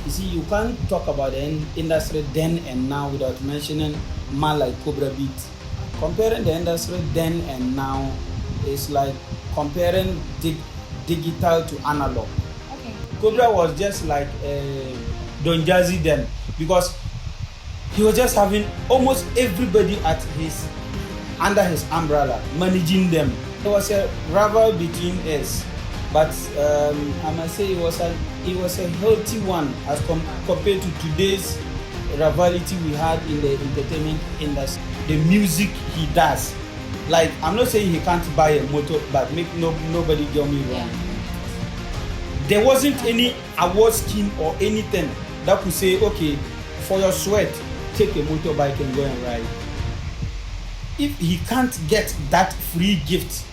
You see, you can't talk about the industry then and now without mentioning man like Cobra Beat. Comparing the industry then and now is like comparing digital to analog. Okay. Cobra was just like Don Jazzy then, because he was just having almost everybody under his umbrella, managing them. There was a rival between us, but I must say it was a healthy one as compared to today's rivalry we had in the entertainment industry. The music he does, like, I'm not saying he can't buy a motor, but make nobody get me wrong. There wasn't any award scheme or anything that could say, okay, for your sweat, take a motorbike and go and ride. If he can't get that free gift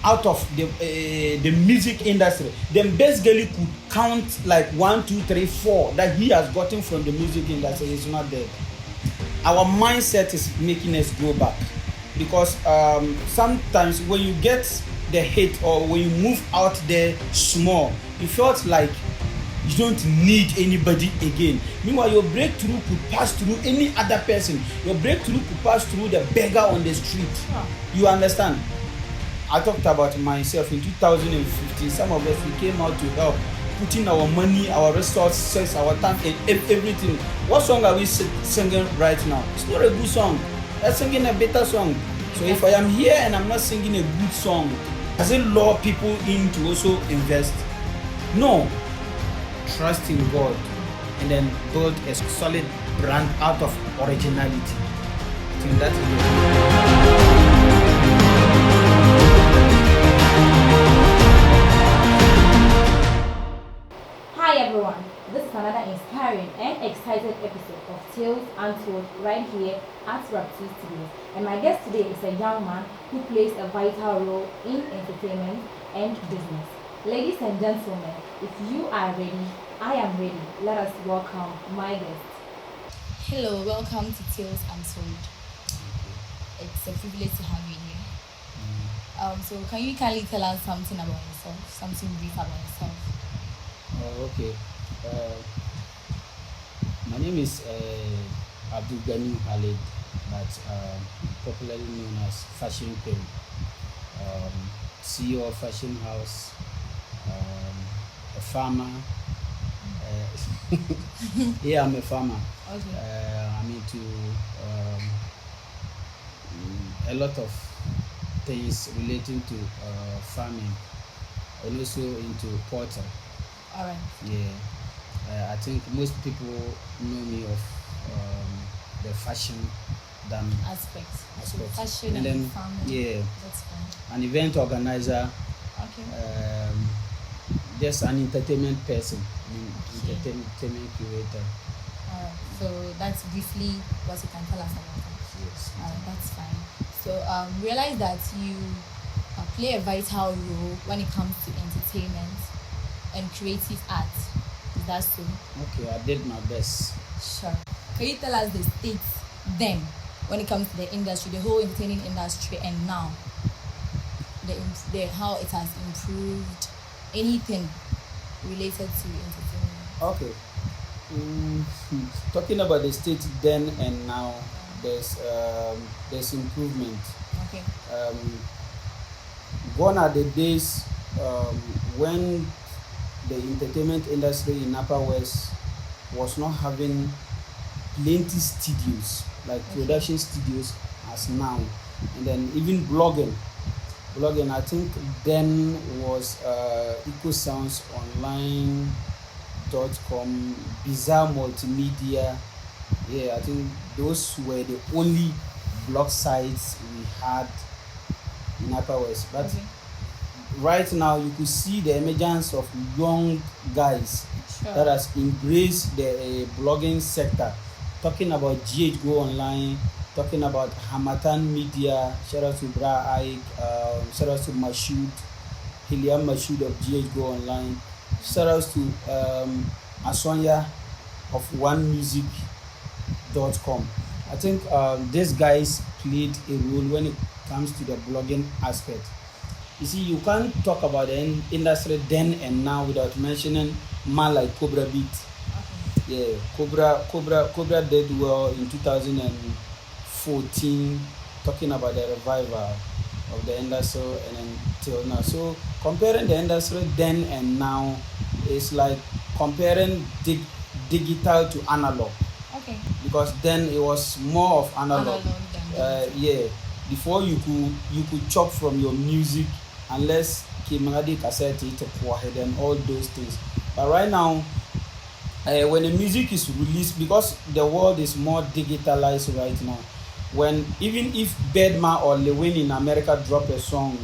out of the music industry, then basically could count like 1, 2, 3, 4 that he has gotten from the music industry. Is not there. Our mindset is making us go back, because sometimes when you get the hit or when you move out there small, you felt like you don't need anybody again. Meanwhile, your breakthrough could pass through any other person. Your breakthrough could pass through the beggar on the street. You understand? I talked about myself in 2015. Some of us, we came out to help, putting our money, our resources, our time, and everything. What song are we singing right now? It's not a good song. We're singing a better song. So if I am here and I'm not singing a good song, does it lure people in to also invest? No. Trust in God and then build a solid brand out of originality. I think that is it. Hi everyone, this is another inspiring and exciting episode of Tales Untold right here at Raptor Studios. And my guest today is a young man who plays a vital role in entertainment and business. Ladies and gentlemen, if you are ready, I am ready. Let us welcome my guest. Hello, welcome to Tales Untold. It's a privilege to have you here. So can you kindly tell us something about yourself, something brief about yourself? Okay. My name is Abdul Ghani Khalid, but popularly known as Fashion Pen, CEO of Fashion House, a farmer. Yeah, I'm a farmer. Okay. I'm into a lot of things relating to farming, and also into pottery. All right. Yeah, I think most people know me of the fashion than Aspects. aspects. Fashion And then, farming. yeah, That's fine. an event organizer, Okay. just an entertainment person, Okay. entertainment curator. All right. So that's briefly what you can tell us about that. Yes. All right. That's fine. So realize that you play a vital role when it comes to entertainment and creative art. Is that so? Okay, I did my best. Sure. Can you tell us the state then when it comes to the industry, the whole entertaining industry, and now the how it has improved, anything related to entertainment? Okay. Talking about the state then and now, there's improvement. Okay. Gone are the days when the entertainment industry in Upper West was not having plenty studios, like production studios as now. And then even blogging, I think then was ecosoundsonline.com, Bizarre Multimedia. Yeah, I think those were the only blog sites we had in Upper West. But Okay. right now you could see the emergence of young guys Sure. that has embraced the blogging sector. Talking about GH Go Online, talking about Hamatan Media, shout out to Bra Ike, shout out to Mashoud, Hiliam Mashoud of GH Go Online, shout out to Asonya of onemusic.com. I think these guys played a role when it comes to the blogging aspect. You see, you can't talk about the industry then and now without mentioning man like Cobra Beat. Yeah, Cobra did well in 2014, talking about the revival of the industry and then till now. So comparing the industry then and now is like comparing digital to analog. Okay. Because then it was more of analog. Yeah, before you could chop from your music unless Kimadi cassette it and all those things. But right now, when the music is released, because the world is more digitalized right now, when even if Bedman or Lewin in America drop a song,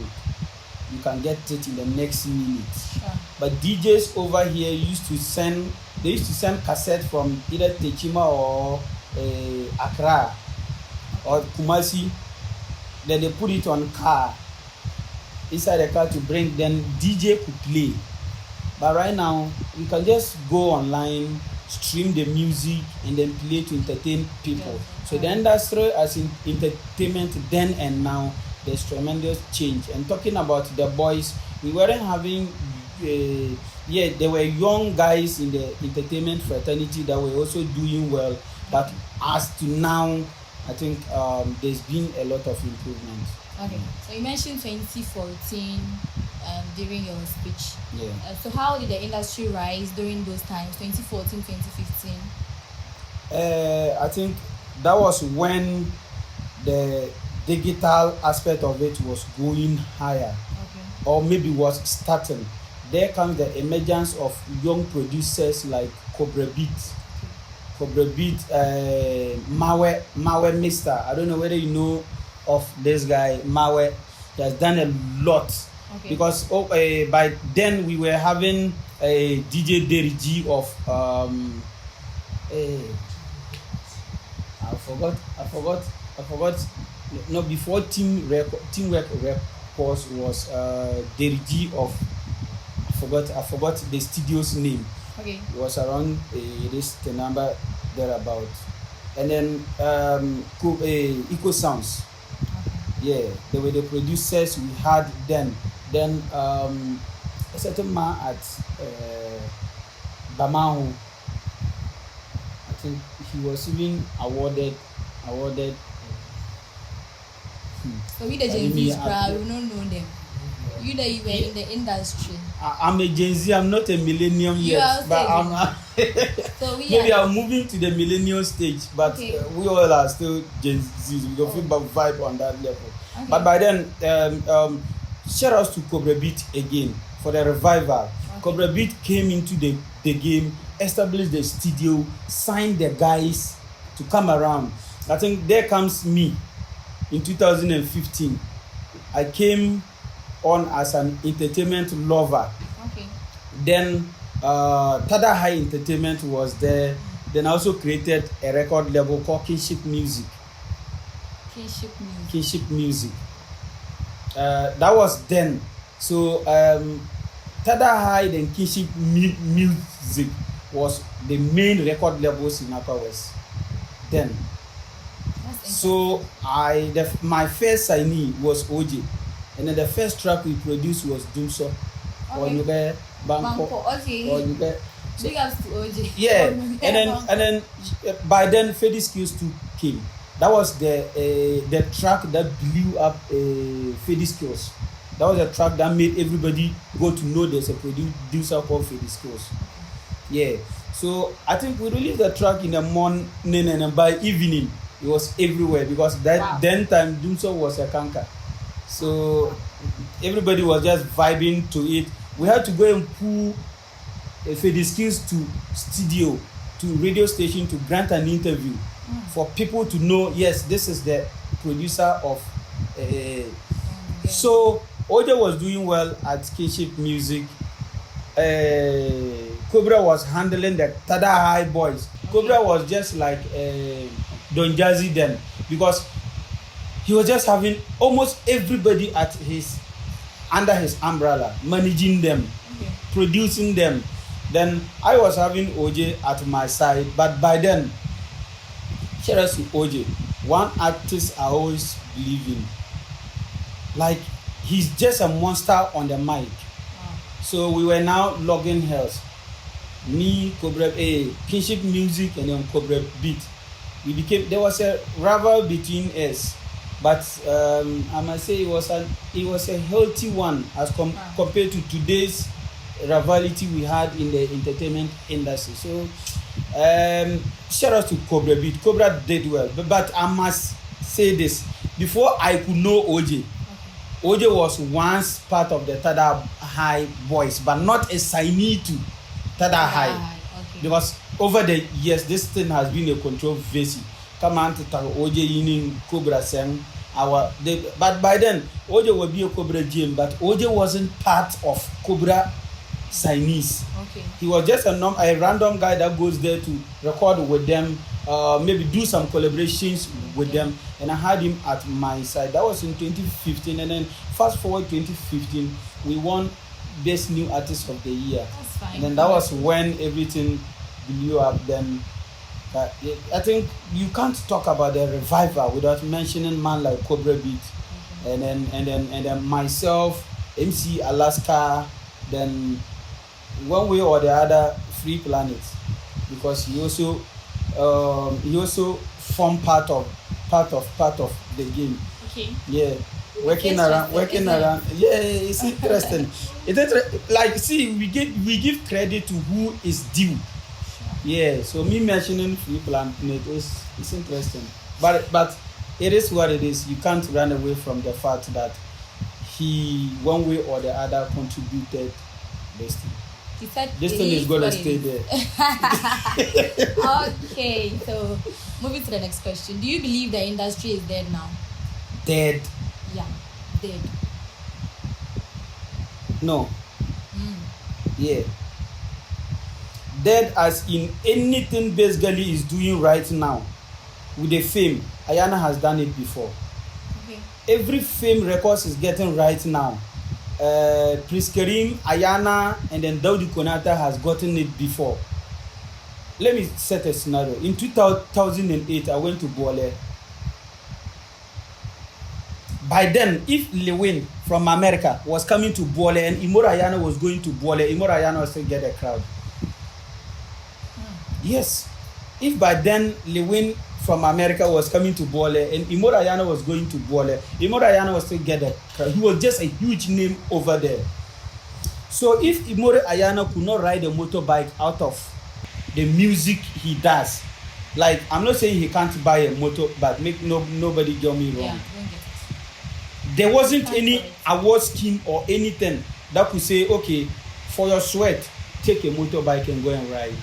you can get it in the next minute. Sure. But DJs over here used to send cassette from either Techima or Accra or Kumasi. Then they put it on car, inside the car to bring. Then DJ could play. But right now, you can just go online, stream the music, and then play to entertain people. Yes. So the industry as in entertainment then and now, there's tremendous change. And talking about the boys, we weren't having, there were young guys in the entertainment fraternity that were also doing well. But as to now, I think there's been a lot of improvement. Okay, so you mentioned 2014 during your speech. Yeah. So how did the industry rise during those times, 2014, 2015? I think that was when the digital aspect of it was going higher. Okay. Or maybe was starting. There comes the emergence of young producers like Cobra Beat. Cobra Beat, Mawe Mister. I don't know whether you know of this guy, Mawe. He has done a lot. Okay. Because by then we were having a DJ Deriji of I forgot. No, before Teamwork Records was Deriji of I forgot the studio's name. Okay. It was around the number thereabout. And then Eco Sounds. Okay. Yeah, they were the producers we had then. Then a certain man at Bamahu, I think he was even awarded. So we the Gen Z's proud, we don't know them. You that you were in the industry. I'm a Gen Z. I'm not a millennium yet, but I'm. So maybe I'm moving to the millennial stage, but okay. We all are still Gen Z's. We don't feel vibe on that level. Okay. But by then, shout out to Cobra Beat again for the revival. Okay. Cobra Beat came into the game, established the studio, signed the guys to come around. I think there comes me in 2015. I came on as an entertainment lover. Okay. Then Tada High Entertainment was there. Then I also created a record label called Kinship Music. Kinship Music. That was then. So Tada High and Kinship Music was the main record labels in Upper West then. So my first signee was OJ, and then the first track we produced was Doomso. Okay. Banko. Okay. Big ups to OJ. Yeah, and then by then Freddy Skills 2 came. That was the track that blew up Freddy Skills. That was a track that made everybody go to know there's a producer called Freddy Skills. Yeah. So I think we released the track in the morning, and by evening it was everywhere because then time Doomso was a canker. So everybody was just vibing to it. We had to go and pull Freddy Skills to studio, to radio station to grant an interview for people to know, yes, this is the producer of. So Ojo was doing well at Kinship Music. Cobra was handling the Tada High boys. Cobra was just like Don Jazzy then because he was just having almost everybody under his umbrella, managing them, producing them. Then I was having OJ at my side, but by then, shout out to OJ, one artist I always believe in. Like, he's just a monster on the mic. So we were now logging hells. me, Cobra, Kinship Music, and then Cobra Beat. There was a rival between us, but I must say it was a healthy one as compared to today's rivalry we had in the entertainment industry. So shout out to Cobra Beat. Cobra did well, but I must say this: before I could know OJ, OJ was once part of the Tada High boys, but not a signee to Tada High. Okay. Because over the years, this thing has been a controversy. Come on to talk OJ in Cobra Sem. But by then, OJ will be a Cobra GM, but OJ wasn't part of Cobra signees. Okay. He was just a random guy that goes there to record with them, maybe do some collaborations with them, and I had him at my side. That was in 2015, and then fast forward 2015, we won Best New Artist of the Year. That's fine. And then that was when everything blew up. Then I think you can't talk about the revival without mentioning man like Cobra Beat, and then myself, MC Alaska, then one way or the other, Free Planet, because he also formed part of the game. Okay. Yeah. Working around. Yeah, it's interesting. We give credit to who is due. Yeah. So me mentioning Free Planet is interesting, but it is what it is. You can't run away from the fact that he, one way or the other, contributed this thing. He said this thing is going to stay there. Okay, so moving to the next question. Do you believe the industry is dead now? Dead? Yeah, dead. No. Yeah. Dead as in anything basically is doing right now. With the fame, Ayana has done it before. Okay. Every fame records is getting right now. Prince Karim, Ayana, and then Daudi Konata has gotten it before. Let me set a scenario. In 2008, I went to Bole. By then, if Lewin from America was coming to Bole and Imora Ayana was going to Bole, Imora Ayana was still get a crowd. Yes. If by then Lewin from America was coming to Bole and Imora Ayana was going to Bole, Imora Ayana was still get a crowd. He was just a huge name over there. So if Imora Ayana could not ride a motorbike out of the music he does, like, I'm not saying he can't buy a motor, but nobody get me wrong. Yeah, there wasn't any award scheme or anything that could say, okay, for your sweat, take a motorbike and go and ride.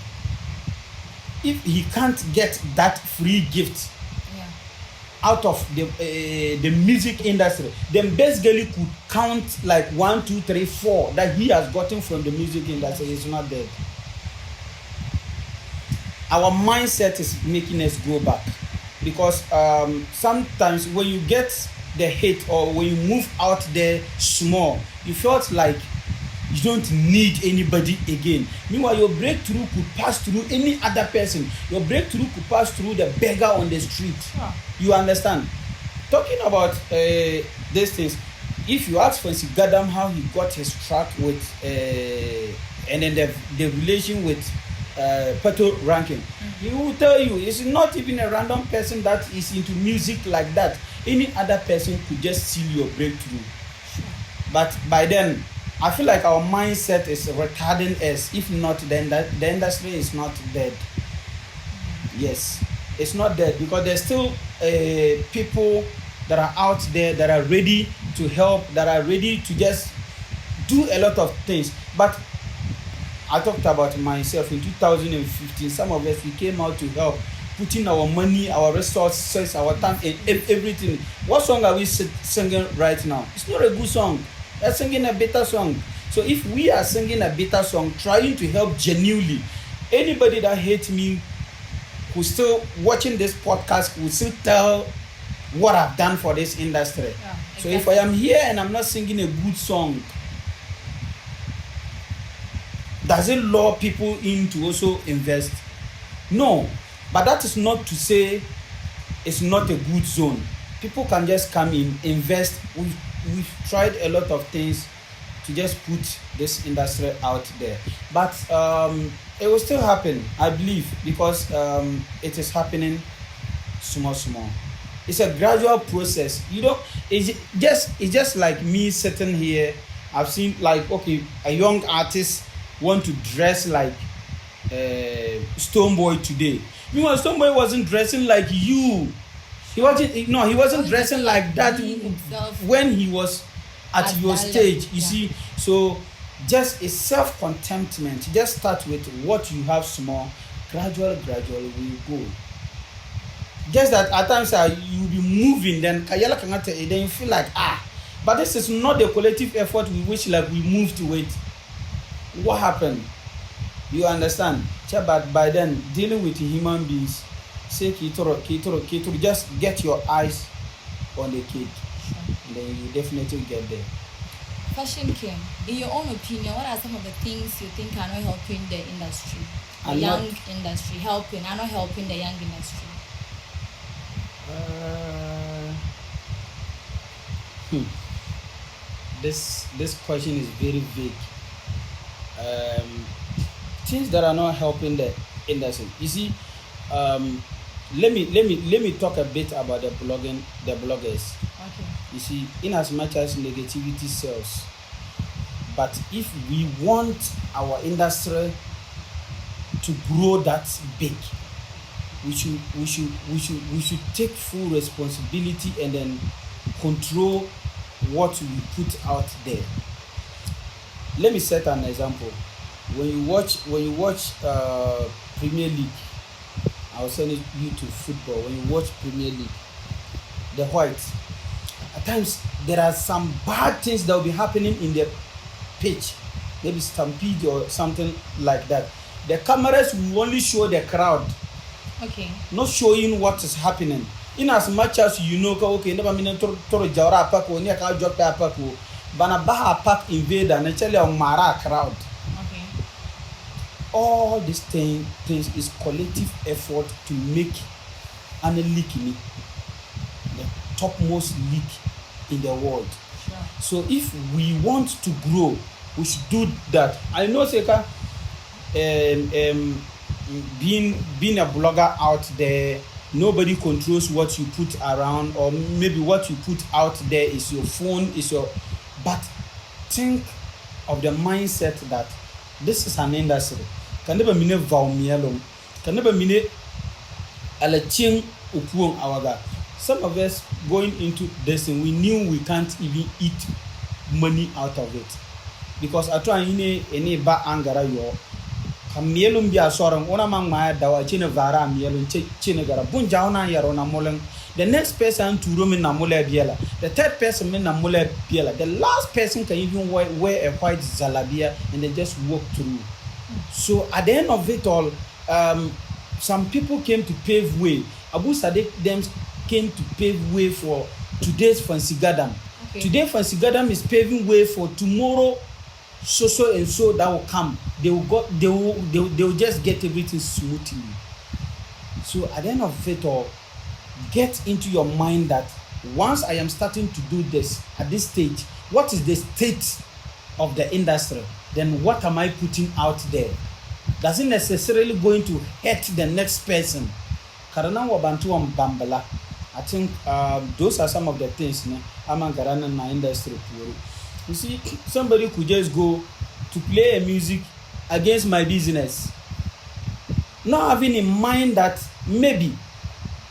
If he can't get that free gift out of the music industry, then basically could count like 1, 2, 3, 4 that he has gotten from the music industry. It's not dead. Our mindset is making us go back, because sometimes when you get the hit or when you move out there small, you felt like you don't need anybody again. Meanwhile, your breakthrough could pass through any other person. Your breakthrough could pass through the beggar on the street. You understand? Talking about these things, if you ask Fancy Gadam how he got his track with and then the relation with Pato Ranking, he will tell you it's not even a random person that is into music like that. Any other person could just seal your breakthrough. But by then, I feel like our mindset is retarding us. If not, then the industry is not dead. Yes, it's not dead, because there's still people that are out there that are ready to help, that are ready to just do a lot of things. But I talked about myself in 2015. Some of us, we came out to help, putting our money, our resources, our time, and everything. What song are we singing right now? It's not a good song. We're singing a better song. So if we are singing a better song, trying to help genuinely, anybody that hates me, who's still watching this podcast, will still tell what I've done for this industry. Yeah, exactly. So if I am here and I'm not singing a good song, does it lure people in to also invest? No. But that is not to say it's not a good zone. People can just come in, invest. We've tried a lot of things, to just put this industry out there. But it will still happen, I believe, because it is happening small. It's a gradual process. You know, it's just like me sitting here. I've seen, like, okay, a young artist want to dress like Stonebwoy today. Meanwhile, Stonebwoy wasn't dressing like you. He wasn't dressing like that when he was at your stage. You see, so just a self-contentment. Just start with what you have small. Gradually we go. Just that at times you'll be moving, then you feel like but this is not the collective effort we wish like we moved to it. What happened? You understand? But by then, dealing with human beings, say kitoro, just get your eyes on the kid, and then you definitely get there. Fashion King, in your own opinion, what are some of the things you think are not helping the industry, the young industry, are not helping the young industry? This question is very vague. Things that are not helping the industry. You see, let me talk a bit about the bloggers. Okay. You see, in as much as negativity sells, but if we want our industry to grow that big, we should take full responsibility and then control what we put out there. Let me set an example. When you watch Premier League, I'll send you to football. When you watch Premier League, the whites, at times there are some bad things that will be happening in the pitch, maybe stampede or something like that. The cameras will only show the crowd, okay, not showing what is happening. In as much as you know, okay, never mean to jawra apak o ni aka jok ta apak o bana baha apak invader naturally on mara crowd. Okay. All these things is collective effort to make an league in the topmost league in the world. Sure. So if we want to grow, we should do that. I know, Seka, being a blogger out there, nobody controls what you put around, or maybe what you put out there is your phone, but think of the mindset that this is an industry. Can never mean vaumielum, can never mean alaching upuong awaga. Some of us going into this and we knew we can't even eat money out of it. Because I try any ba angara yo mielum bia sorong ona mang maya dawa chine vara mielum chine gara bunja ona yaro na moleng. The next person to room in na mole biela, the third person in na mole biela, the last person can even wear a white zalabia and they just walk through. So at the end of it all, some people came to pave way. Abu Sadiq them came to pave way for today's Fancy Gadam. Okay. Today Fancy Gadam is paving way for tomorrow. So and so that will come. They will just get everything smoothly. So at the end of it all, get into your mind that once I am starting to do this at this stage, what is the state of the industry? Then what am I putting out there? Doesn't necessarily going to hurt the next person. Karana wabantu bambala. I think those are some of the things Amangarana in my industry. You see, somebody could just go to play a music against my business, not having in mind that maybe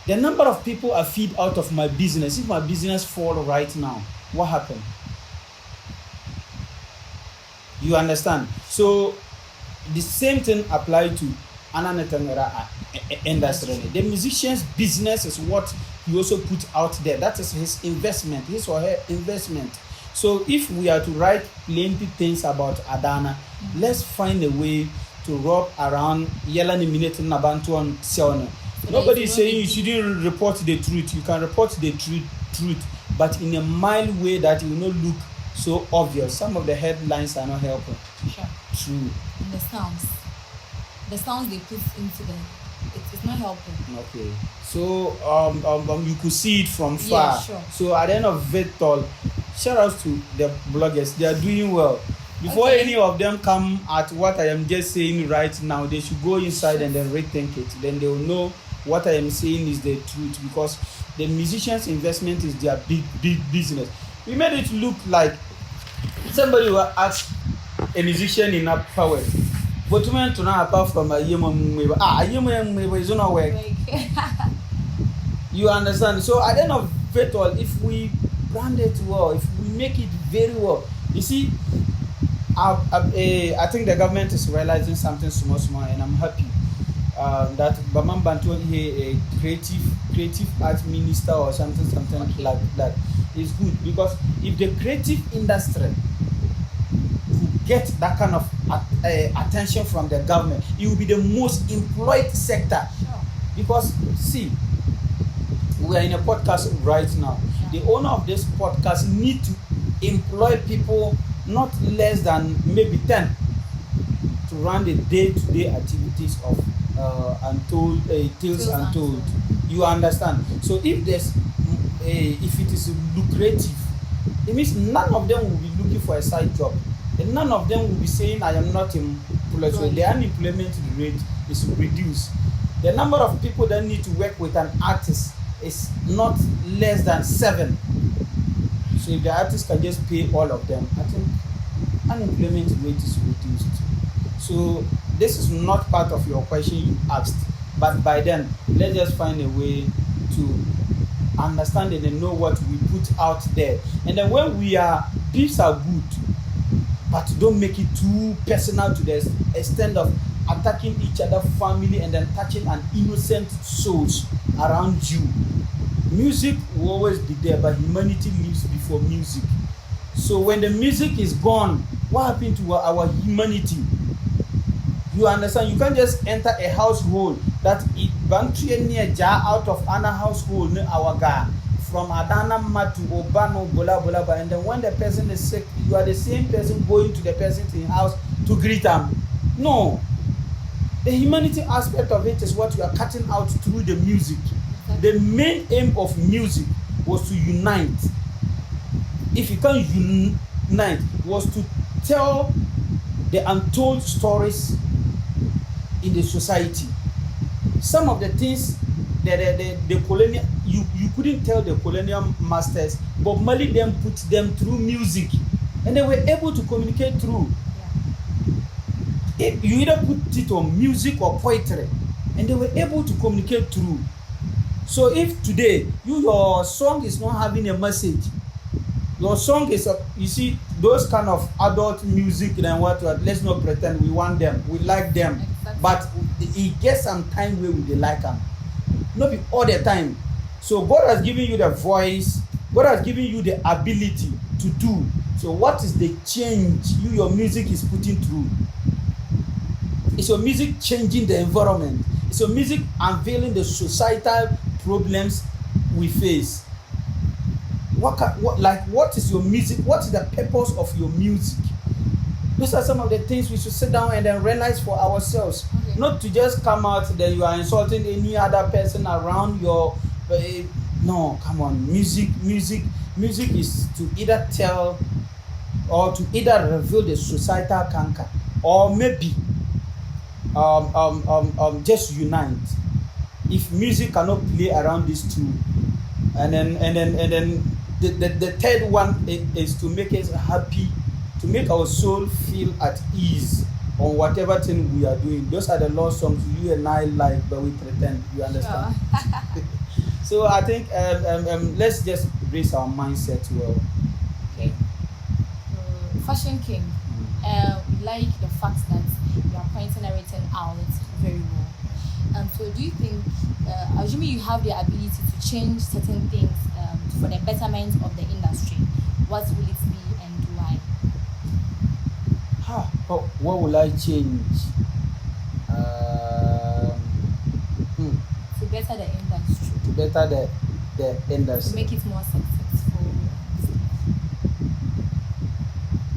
the number of people I feed out of my business, if my business fall right now, what happened? You understand? So the same thing applies to Ananetangara industry. The musician's business is what he also put out there. That is his investment, his or her investment. So if we are to write plenty things about Adana, let's find a way to rub around Yelani Minute Nabantuan Siono. Nobody is saying you shouldn't report the truth. You can report the truth, but in a mild way that it will not look so obvious. Some of the headlines are not helping. Sure. True. And the sounds they put into them, it's not helping. Okay. So you could see it from far. Yeah, sure. So at the end of it all, shout out to the bloggers. They are doing well. Before any of them come at what I am just saying right now, they should go inside and then rethink it. Then they will know what I am saying is the truth, because the musicians' investment is their big business. We made it look like somebody will ask a musician in Upper West, but we went to now apart from a human is not work. You understand? So at the end of it all, if we brand it well, if we make it very well, you see, I think the government is realizing something small, and I'm happy that Bamam Bantu a creative arts minister or something like that is good, because if the creative industry could get that kind of attention from the government, it will be the most employed sector. Sure. Because see, we are in a podcast right now. The owner of this podcast need to employ people not less than maybe 10 to run the day-to-day activities of Untold Tales Untold. You understand? So if there's if it is lucrative, it means none of them will be looking for a side job, and none of them will be saying I am not employed. So the unemployment rate is reduced. The number of people that need to work with an artist is not less than 7. So if the artist can just pay all of them, I think unemployment rate is reduced. So this is not part of your question you asked, but by then let's just find a way to understand it and know what we put out there. And then when we are, beefs are good, but don't make it too personal to the extent of attacking each other's family and then touching an innocent souls around you. Music will always be there, but humanity lives before music. So when the music is gone, what happened to our humanity? You understand? You can't just enter a household that it bantry near jar out of another household our guy from Adana Ma to Obano bola bola, and then when the person is sick, you are the same person going to the person's house to greet them. No. The humanity aspect of it is what you are cutting out through the music. The main aim of music was to unite. If you can't unite, was to tell the untold stories in the society. Some of the things that the colonial, you couldn't tell the colonial masters, but Mali then put them through music, and they were able to communicate through. You either put it on music or poetry, and they were able to communicate through. So if today your song is not having a message, your song is you see those kind of adult music, then what let's not pretend we want them, we like them, exactly. But it gets some time where we like them, not be all the time. So God has given you the voice, God has given you the ability to do. So what is the change your music is putting through? Is your music changing the environment? Is your music unveiling the societal problems we face? What is your music? What is the purpose of your music? Those are some of the things we should sit down and then realize for ourselves. Okay. Not to just come out that you are insulting any other person around your. No, come on. Music is to either tell or to either reveal the societal canker, or maybe just unite. If music cannot play around these two, and then the third one is to make us happy, to make our soul feel at ease on whatever thing we are doing. Those are the love songs you and I like, but we pretend. You understand? Sure. So I think let's just raise our mindset well. Okay. Fashion King, like the fact that you are pointing everything out very well. So do you think, assuming you have the ability to change certain things for the betterment of the industry, what will it be and why? What will I change? To better the industry. To better the industry. To make it more successful.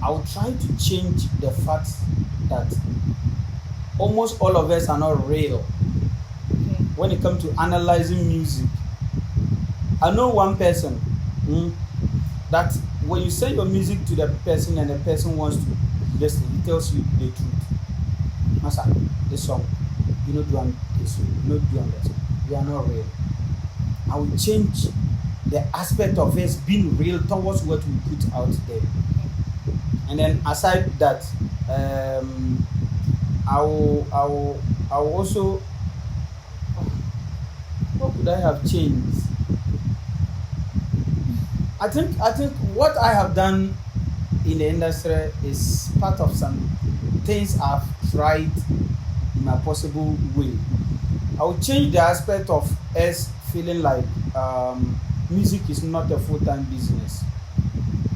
I will try to change the fact that almost all of us are not real. Okay. When it comes to analyzing music. I know one person, that when you send your music to the person and the person wants to listen, he tells you the truth. Master, this song, you know, do this, you know, do that. You are not real. I will change the aspect of us being real towards what we put out there. And then aside that, I will also, what could I have changed? I think what I have done in the industry is part of some things I've tried in my possible way. I will change the aspect of us feeling like music is not a full-time business.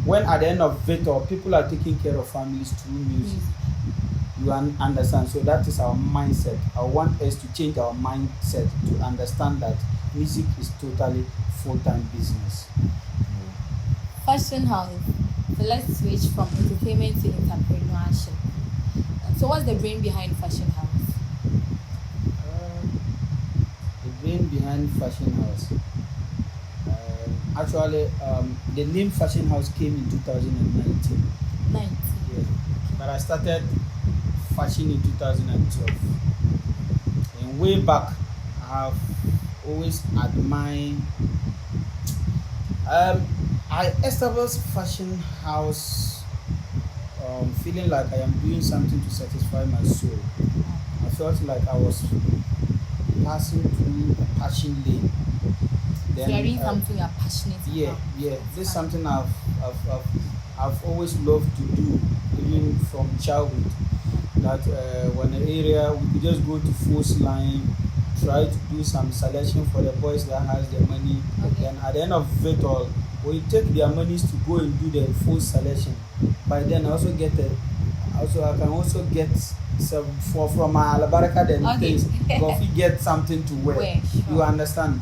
When at the end of it all, people are taking care of families through music. You understand? So that is our mindset. I want us to change our mindset to understand that music is totally full-time business. Fashion house. So let's switch from entertainment to entrepreneurship. So what's the brain behind fashion house? The brain behind fashion house. Actually, the name fashion house came in 2019. 90. Yeah. But I started fashion in 2012. And way back, I have always admired. I established fashion house feeling like I am doing something to satisfy my soul. I felt like I was passing through a passion lane. So you're doing something you're passionate Yeah, about. yeah. This is something I've always loved to do, even from childhood. That when an area we could just go to Force Line, try to do some selection for the boys that has the money. Okay. Then at the end of it all, when you take their monies to go and do the full selection, by then I can also get some from my Alabaraka then Okay. things. But we get something to wear. Sure. You understand?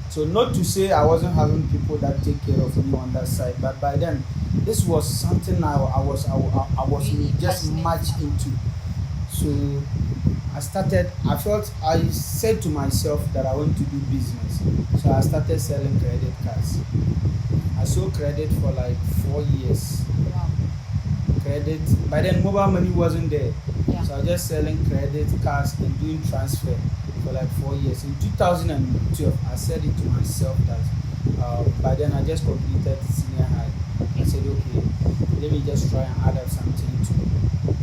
So not to say I wasn't having people that take care of me on that side, but by then this was something I was Really just passionate much about. into. So I said to myself that I want to do business. So I started selling credit cards. I sold credit for like 4 years. Wow. Credit, by then mobile money wasn't there. Yeah. So I was just selling credit cards and doing transfer for like 4 years. In 2012, I said it to myself that by then I just completed senior high. I said, okay, let me just try and add up something to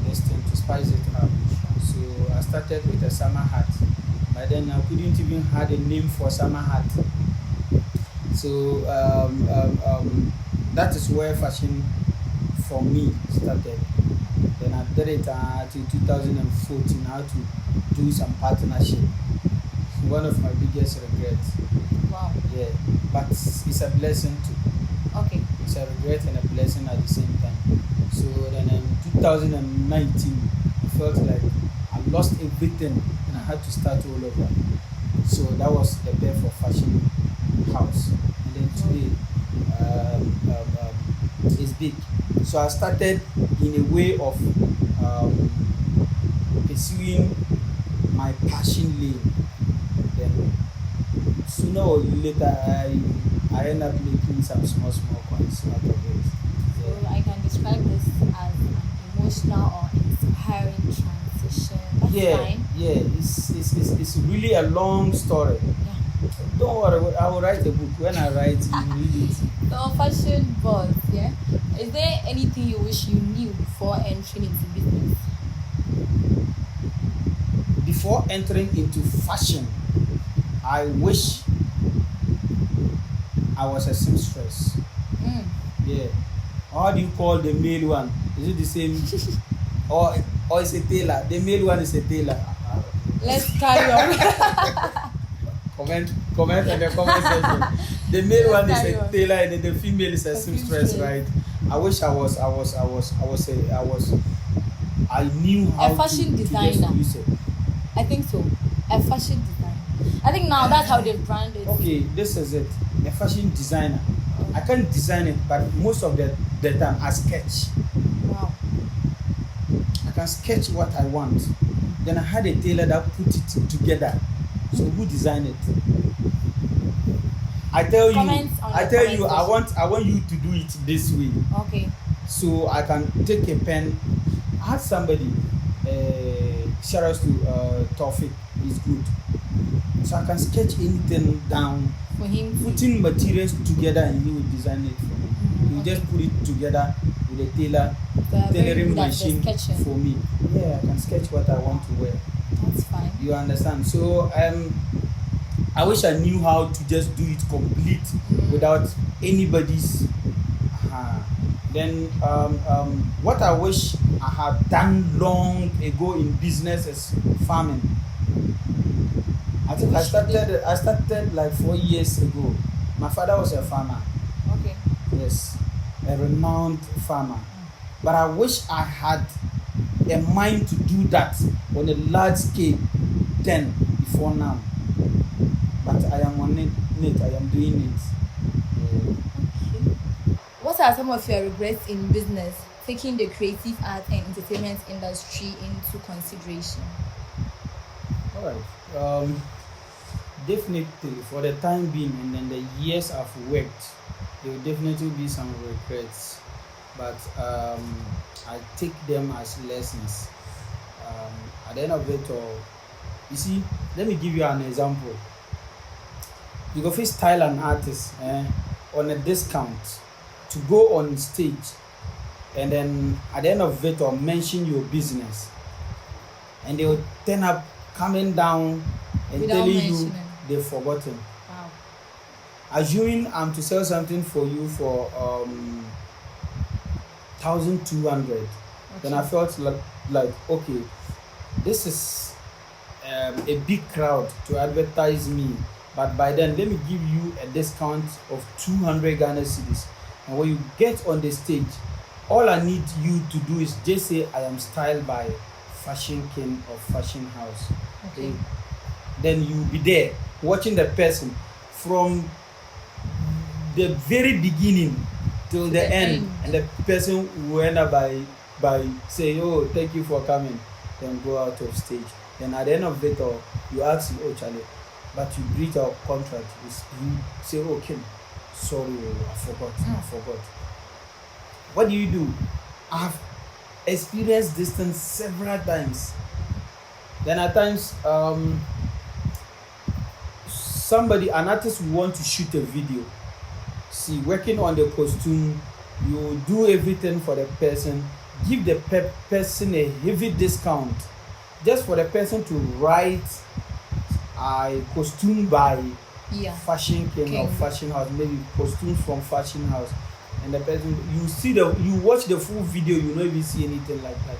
this thing to spice it up. So I started with a summer hat. By then I couldn't even have a name for summer hat. So that is where fashion for me started. Then I did it till 2014. I had to do some partnership. One of my biggest regrets. Wow. Yeah, but it's a blessing too. Okay. It's a regret and a blessing at the same time. So then in 2019, I felt like I lost everything and I had to start all over. So that was the birth of fashion house. And then today, it's big. So I started in a way of pursuing my passion lane. Then sooner or later, I end up making some small coins out of it. So I can describe this as an emotional or inspiring transition. That's fine. Yeah. It's really a long story. Yeah. Don't worry, I will write a book. When I write, you read it. So fashion boss, yeah. Is there anything you wish you knew before entering into business? Before entering into fashion, I wish I was a seamstress. Yeah. How do you call the male one? Is it the same? or is a tailor? The male one is a tailor. Let's carry on. Comment in the comment section. The male one is carry a on. tailor and then the female is a seamstress, right? I wish I knew how A fashion to designer. just use it. I think so. A fashion designer. I think now that's how they've branded. Okay, this is it. A fashion designer. I can't design it, but most of the time I sketch. Wow. I can sketch what I want. Then I had a tailor that put it together. So who designed it? I tell you, Comments on I the tell comment you, section. I want you to do it this way. Okay. So I can take a pen. I had somebody, shout out to Tofik, is good. So I can sketch anything down, For him to. putting materials together, and he will design it for me. He will Okay. just put it together with a tailor, So you're very tailoring good at the machine sketching. for me. Yeah, I can sketch what I want to wear. That's fine. You understand? So I wish I knew how to just do it complete without anybody's. Then what I wish I had done long ago in business is farming. I think I started like 4 years ago. My father was a farmer. Okay. Yes, a renowned farmer. But I wish I had a mind to do that on a large scale then before now. But I am on it. I am doing it. What are some of your regrets in business, taking the creative art and entertainment industry into consideration? All right. Definitely, for the time being and then the years I've worked, there will definitely be some regrets, but I take them as lessons. At the end of it all, you see, let me give you an example. You go fit style an artist on a discount to go on stage, and then at the end of it all, mention your business, and they will turn up coming down and Without telling mentioning. you they've forgotten. Wow. Assuming I'm to sell something for you for 1,200, then I felt like okay, this is a big crowd to advertise me, but by then let me give you a discount of 200 Ghana cedis, and when you get on the stage, all I need you to do is just say I am styled by Fashion King of Fashion House. Okay. Then you'll be there watching the person from the very beginning till the end, and the person will end up by saying, "Oh, thank you for coming," then go out of stage. Then at the end of it all, you ask him, "Oh, Charlie," but you breach our contract. You say, "Oh, Kim, sorry, I forgot." What do? I've experienced this thing several times. Then at times, an artist will want to shoot a video. See, working on the costume, you do everything for the person, give the person a heavy discount just for the person to write a costume by Fashion King or Fashion House, maybe costumes from Fashion House, and the person, you watch the full video, you don't even see anything like that.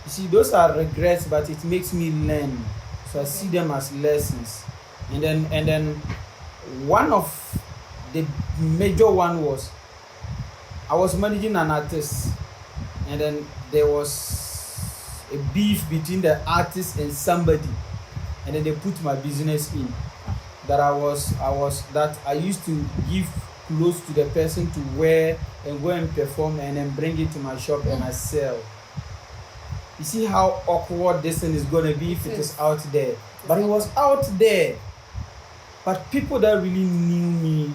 You see, those are regrets, but it makes me learn, so I see them as lessons. And then one of the major one was I was managing an artist, and then there was a beef between the artist and somebody, and then they put my business in, that I used to give clothes to the person to wear and go and perform, and then bring it to my shop and I sell. You see how awkward this thing is going to be if it is out there. But it was out there. But people that really knew me,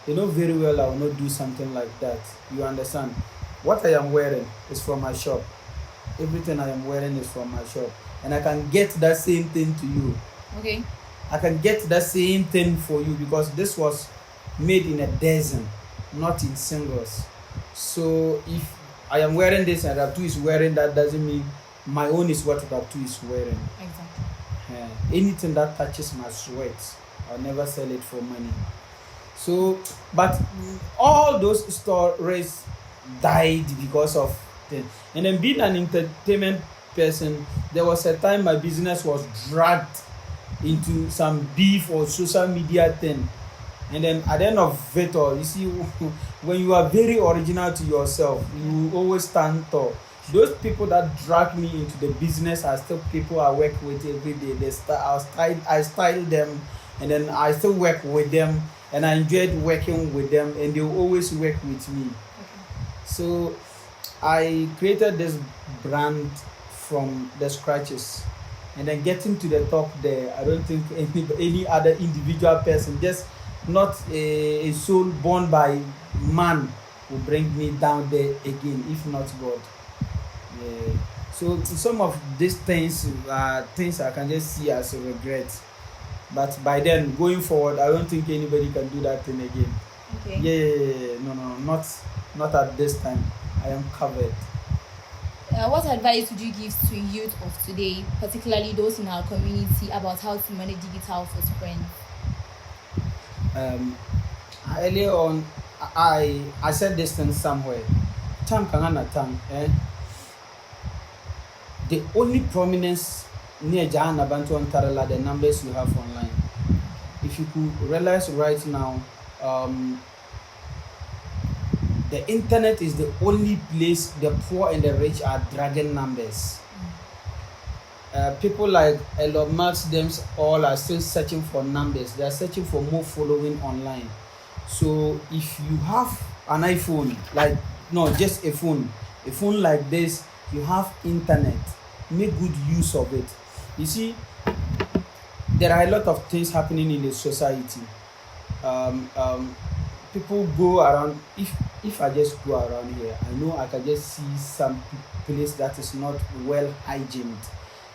they know very well I will not do something like that. You understand? What I am wearing is from my shop. Everything I am wearing is from my shop. And I can get that same thing to you. Okay. I can get that same thing for you because this was made in a dozen, not in singles. So if I am wearing this and Raptu is wearing that, doesn't mean my own is what Raptu is wearing. Exactly. Anything that touches my sweat, I'll never sell it for money. So, but all those stories died because of things. And then being an entertainment person, there was a time my business was dragged into some beef or social media thing. And then at the end of it all, you see, when you are very original to yourself, you always stand tall. Those people that drag me into the business are still people I work with every day. I style them, and then I still work with them, and I enjoyed working with them, and they always work with me. Okay. So I created this brand from the scratches, and then getting to the top there, I don't think any other individual person, just not a soul born by man will bring me down there again, if not God. Yeah. So some of these things are things I can just see as a regret. But by then, going forward, I don't think anybody can do that thing again. Okay. Yeah, no, not at this time. I am covered. What advice would you give to youth of today, particularly those in our community, about how to manage digital footprint? Um, Earlier on, I said this thing somewhere. Time kangana time. The only prominence near Jahana Bantu and Tarala, the numbers you have online. If you could realize right now, the internet is the only place the poor and the rich are dragging numbers. People like Elon Musk, them all are still searching for numbers. They are searching for more following online. So if you have an iPhone, like no, just a phone like this, you have internet, make good use of it. You see, there are a lot of things happening in the society. People go around. If I just go around here, I know I can just see some place that is not well hygiened.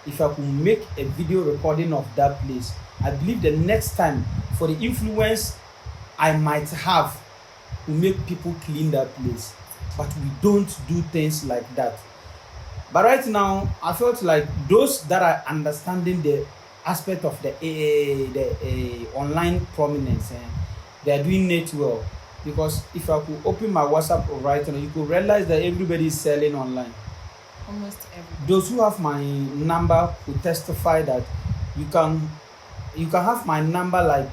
If I could make a video recording of that place, I believe the next time, for the influence I might have, will make people clean that place. But we don't do things like that. But right now, I felt like those that are understanding the aspect of the online prominence, they are doing it well. Because if I could open my WhatsApp right now, you could realize that everybody is selling online. Almost everybody. Those who have my number will testify that you can have my number like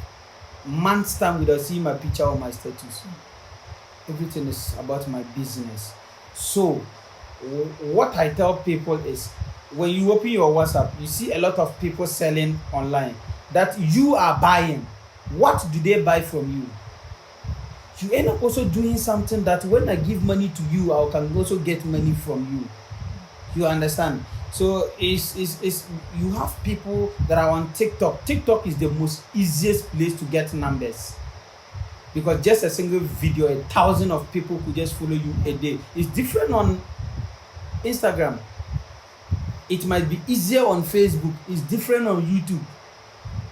months time without seeing my picture or my status. Everything is about my business. So what I tell people is, when you open your WhatsApp, you see a lot of people selling online that you are buying. What do they buy from you? You end up also doing something that when I give money to you, I can also get money from you. You understand? So it's you have people that are on TikTok. TikTok is the most easiest place to get numbers, because just a single video, 1,000 of people could just follow you a day. It's different on Instagram. It might be easier on Facebook. It's different on YouTube.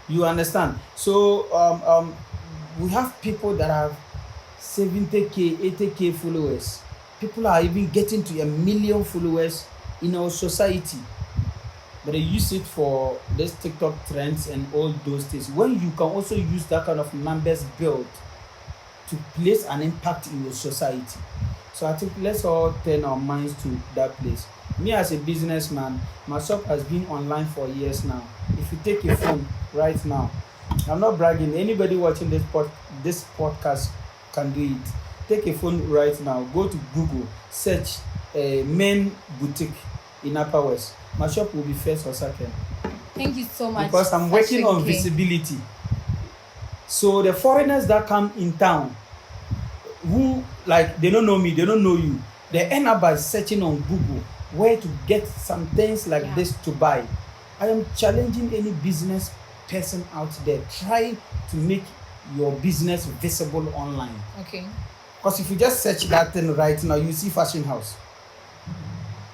You understand? So we have people that have 70k, 80k followers. People are even getting to 1 million followers in our society, but they use it for this TikTok trends and all those things, when you can also use that kind of numbers build to place an impact in your society. So I think let's all turn our minds to that place. Me as a businessman, my shop has been online for years now. If you take a phone right now, I'm not bragging, anybody watching this podcast can do it. Take a phone right now, go to Google, search men boutique in Upper West. My shop will be first or second. Thank you so much. Because I'm working on visibility. So the foreigners that come in town, who like they don't know me, they don't know you, they end up by searching on Google where to get some things like this to buy. I am challenging any business person out there, try to make your business visible online. Okay. Because if you just search that thing right now, you see fashion house.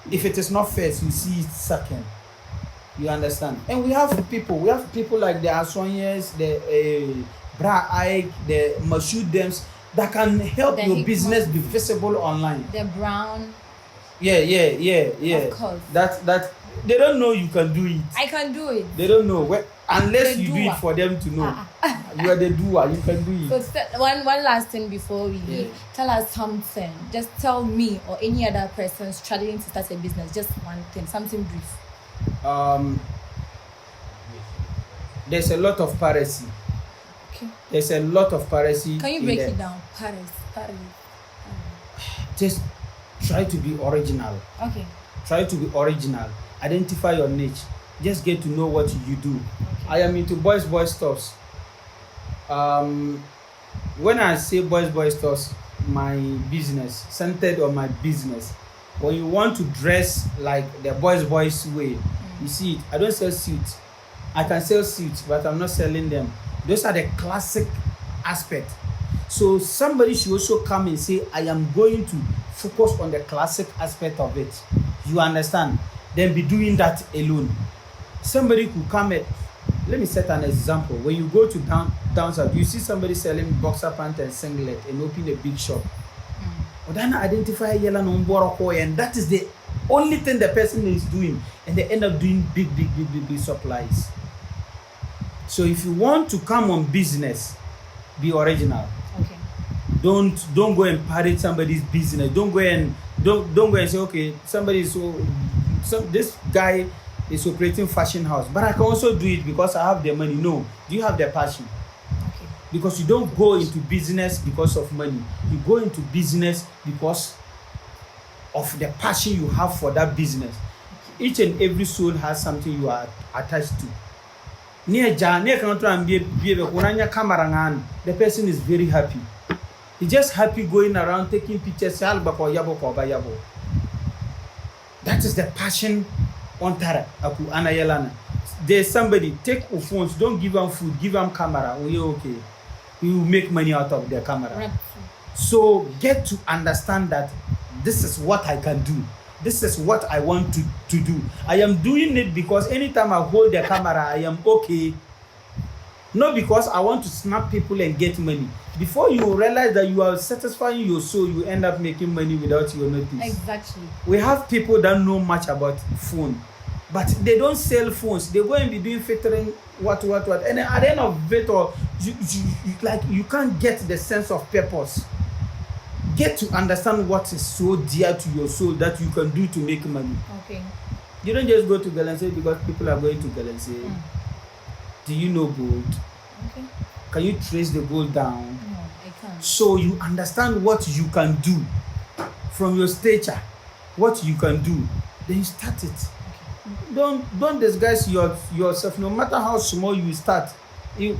If it is not first, you see it second. You understand? And we have people like the Aswanyers, the Bra Ike, the Mashoud Dems that can help your business be visible online. The Brown. Yeah. Of course. That they don't know you can do it. I can do it. They don't know unless you do it for them to know. You are the doer. You can do it. So one last thing before we leave. Tell us something. Just tell me or any other person struggling to start a business. Just one thing. Something brief. There's a lot of piracy. Okay. There's a lot of piracy. Can you break it down? Paris. Just try to be original. Okay. Try to be original. Identify your niche. Just get to know what you do. Okay. I am into boys stuffs. When I say boys stuffs, my business, centered on my business. When you want to dress like the boys way, you see it. I don't sell suits. I can sell suits, but I'm not selling them. Those are the classic aspect. So somebody should also come and say, I am going to focus on the classic aspect of it. You understand? Then be doing that alone. Somebody could come at, let me set an example. When you go to down south, you see somebody selling boxer pants and singlet and open a big shop. But then identify yellow and that is the only thing the person is doing, and they end up doing big supplies. So if you want to come on business, be original. Okay. Don't go and parrot somebody's business. Don't go and say, okay, this guy is operating fashion house, but I can also do it because I have the money. No, do you have the passion? Okay. Because you don't go into business because of money. You go into business because of the passion you have for that business. Each and every soul has something you are attached to. The person is very happy. He's just happy going around taking pictures. That is the passion on Tara. There's somebody, take your phones, don't give them food, give them camera. Okay. You will make money out of their camera. Right. So get to understand that this is what I can do. This is what I want to do. I am doing it because anytime I hold the camera, I am okay. Not because I want to snap people and get money. Before you realize that you are satisfying your soul, you end up making money without your notice. Exactly. We have people that know much about phone, but they don't sell phones. They go and be doing filtering, what. And at the end of it, or you can't get the sense of purpose. Get to understand what is so dear to your soul that you can do to make money. Okay. You don't just go to Galamsey because people are going to Galamsey. Do you know gold? Okay. Can you trace the gold down? No, I can't. So you understand what you can do from your stature, what you can do. Then you start it. Okay. Don't disguise yourself. No matter how small you start. We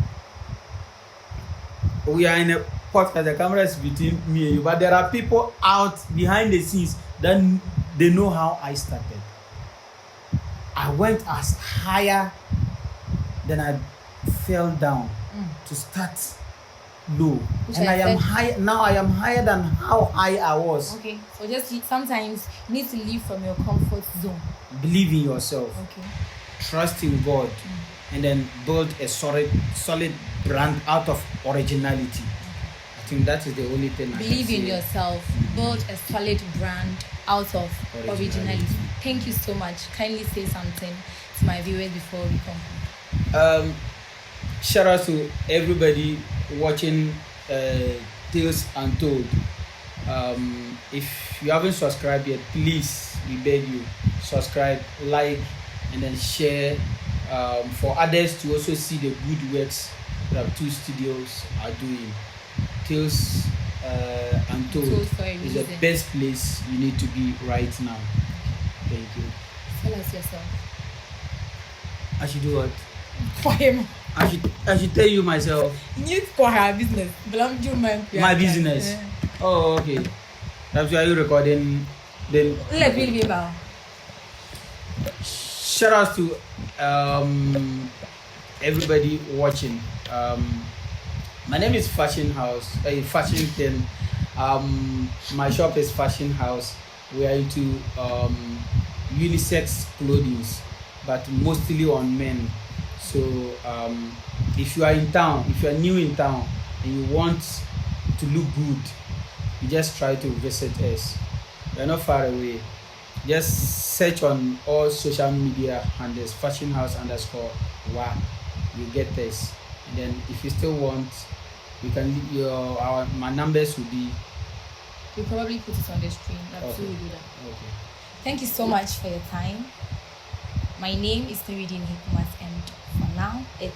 are in a podcast, the camera is between me and you, but there are people out behind the scenes that they know how I started. I went as higher, then I fell down to start low. And I am high now. I am higher than how high I was. Okay, so just sometimes you need to leave from your comfort zone. Believe in yourself. Okay. Trust in God, and then build a solid brand out of originality. I think that is the only thing. Believe in yourself. Build a solid brand out of originality. Thank you so much. Kindly say something to my viewers before we conclude. Shout out to everybody watching Tales Untold. If you haven't subscribed yet, please, we beg you, subscribe, like, and then share for others to also see the good works that two studios are doing. Tales Untold is the best place you need to be right now. Thank you. Tell us yourself. I should do what? For him. I should tell you myself. You need for her business. My business. Yeah. Oh, okay. That's why you're recording. Then. Shout out to everybody watching. My name is Fashion House. Fashion Thing. My shop is Fashion House. We are into unisex clothing, but mostly on men. So if you are in town, if you are new in town and you want to look good, you just try to visit us. We are not far away. Just search on all social media handles, Fashion House _wa. You get this. And then if you still want, you can my numbers will be. We'll probably put it on the screen. Absolutely do that. Okay. Thank you so much for your time. My name is Nuridin Hikmat, and for now it's